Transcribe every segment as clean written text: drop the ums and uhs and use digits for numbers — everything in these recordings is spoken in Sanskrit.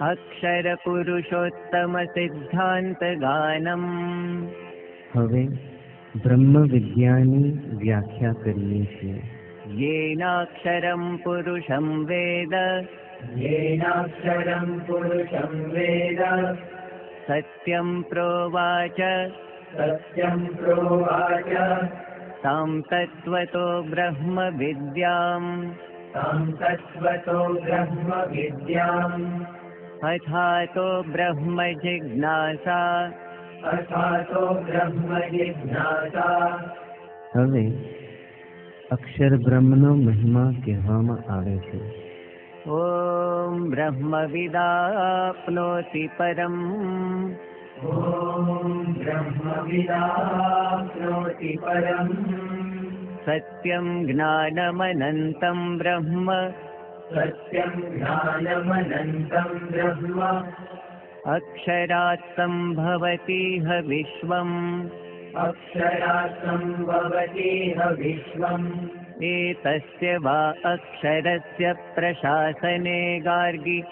अक्षर पुरुषोत्तम सिद्धांत गानम। હવે બ્રહ્મ વિદ્યાની વ્યાખ્યા કરીએ છીએ. येनाक्षरं पुरुषं वेद, येनाक्षरं पुरुषं वेद, सत्यं प्रोवाच, सत्यं प्रोवाच, तां तत्त्वतो ब्रह्म विद्याम्, तां तत्त्वतो ब्रह्म विद्याम्, अथातो ब्रह्म जिज्ञासा, अथातो ब्रह्म जिज्ञासा। હવે અક્ષર બ્રહ્મનો મહિમા કહેવામાં આવે છે. ॐ ब्रह्मविदाप्नोति परम्, ॐ ब्रह्मविदाप्नोति परम्, सत्यं ज्ञानमनन्तं ब्रह्म, सत्यं ज्ञानमनन्तं ब्रह्म, अक्षरात् सम्भवतीह विश्वम्, अक्षरात् सम्भवतीह विश्वम्। एतस्य वा अक्षरस्य प्रशासने गार्गि,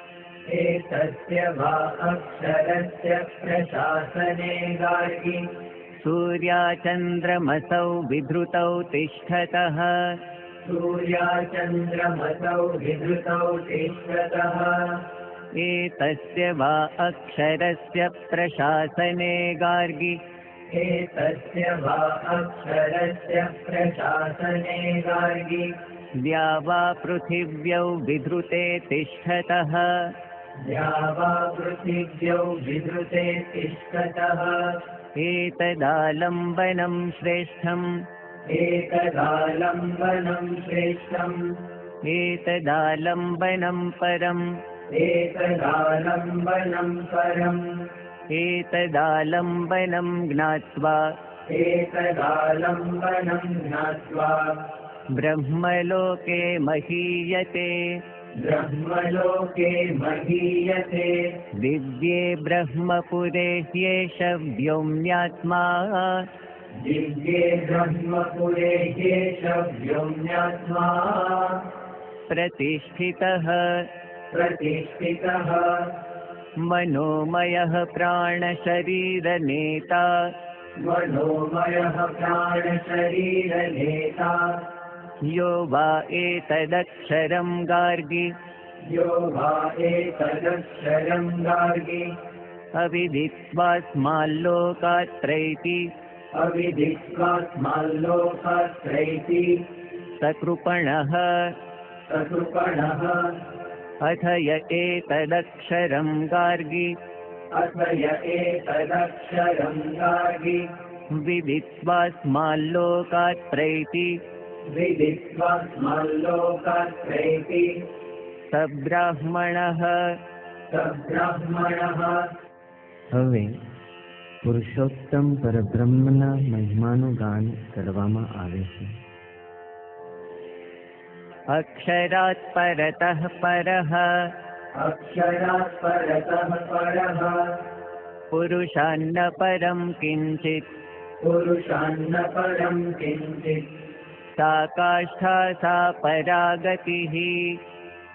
एतस्य वा अक्षरस्य प्रशासने गार्गि, सूर्याचन्द्रमसौ विधृतौ तिष्ठतः, सूर्याचन्द्रमसौ विधृतौ तिष्ठतः। एतस्य वा अक्षरस्य प्रशासने गार्गि, एतस्य वा अक्षरस्य प्रशासने गार्गि, द्या वा पृथिव्यौ विधृते तिष्ठतः, या वा पृथिव्यौ विधृते तिष्ठतः। एतदालम्बनं श्रेष्ठम्, एतदालम्बनं श्रेष्ठम्, एतदालम्बनं परम्, एतदालम्बनं परम्, एतदालम्बनं ज्ञात्वा, एतदालम्बनं ज्ञात्वा, ब्रह्मलोके महीयते, ब्रह्मलोके महीयते। दिव्ये ब्रह्मपुरे ह्येष व्योम्यात्मा, दिव्ये ब्रह्मपुरे ह्येष व्योम्यात्मा, प्रतिष्ठितः, प्रतिष्ठितः, मनोमयः प्राणशरीरनेता, मनोमयः प्राणशरीरनेता। यो वा एतदक्षरं गार्गि, यो वा एतदक्षरं गार्गि, अविदित्वास्माल्लोकात्रैति, अविदित्वास्माल्लोकात्रैति, सकृपणः, सकृपणः, अथ य एतदक्षरं गार्गि, अथ य एतदक्षरं गार्गि, विदित्वास्माल्लोकात्रैति, विदित्वास्माल्लोकात्रैति, स ब्राह्मणः, स ब्राह्मणः। હવે પુરુષોત્તમ પરબ્રહ્મના મહિમાનું ગાન કરવામાં આવે છે. अक्षरात् परतः परः, अक्षरात् परतः परः, पुरुषान्न परं किञ्चित्, पुरुषान्न परं किञ्चित्, सा काष्ठा सा परागतिः,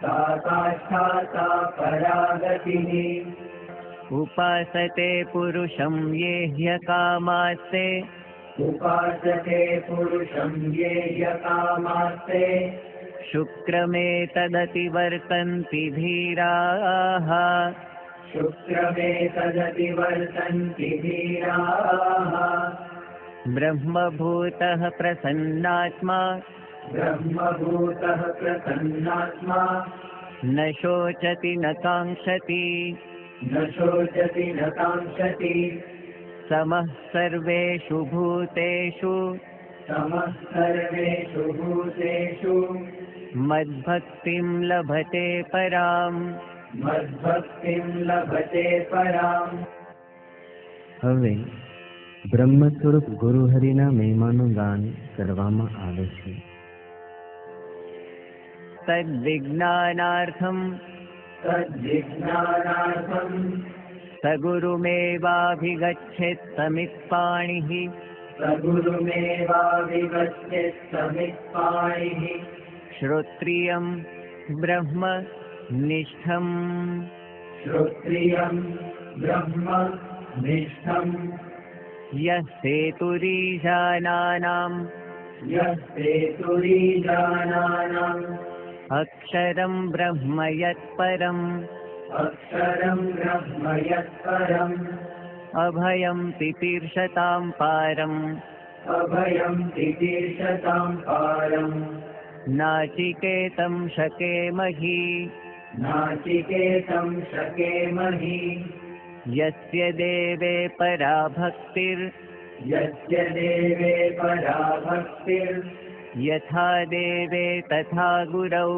सा काष्ठा सा परागतिः। उपासते पुरुषं ये ह्यकामास्ते, उपासते पुरुषं ये ह्यकामास्ते, शुक्रमेतदतिवर्तन्ति धीराः, शुक्रमेतदतिवर्तन्ति धीराः। ब्रह्मभूतः प्रसन्नात्मा, ब्रह्मभूतः प्रसन्नात्मा, न शोचति न काङ्क्षति, न शोचति न काङ्क्षति, समः सर्वेषु भूतेषु, समः सर्वेषु भूतेषु, मद्भक्तिं लभते पराम्, मद्भक्तिं लभते पराम्। હવે બ્રહ્મ સ્વરૂપ ગુરુહરિના મહિમાનું ગાન કરવામાં આવે છે. तद्विज्ञानार्थं तद्विज्ञानार्थं सगुरुमेवाभिगच्छेत् समित्पाणिः, सगुरुमेवाभिगच्छेत् समित्पाणिः। श्रोत्रियं ब्रह्म निष्ठं श्रोत्रियम् ब्रह्म निष्ठम् यः सेतुरीजानानाम् यस्तेतुरीजानानाम् अक्षरं ब्रह्म यत्परम् अक्षरम् ब्रह्म यत्परम् अभयं तितीर्षतां पारम् अभयम् तितीर्षताम् पारम् नाचिकेतं शकेमहि नाचिकेतम् शकेमहि यस्य देवे परा भक्तिर् यस्य देवे परा भक्तिर् यथा देवे तथा गुरौ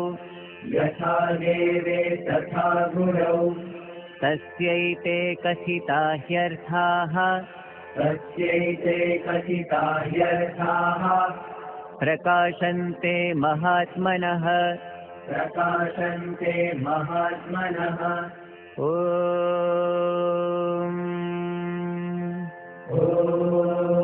यथा देवे तथा गुरौ तस्यैते कथिता ह्यर्थाः तस्यैते कथिता ह्यर्थाः प्रकाशन्ते महात्मनः प्रकाशन्ते महात्मनः ॐ ॐ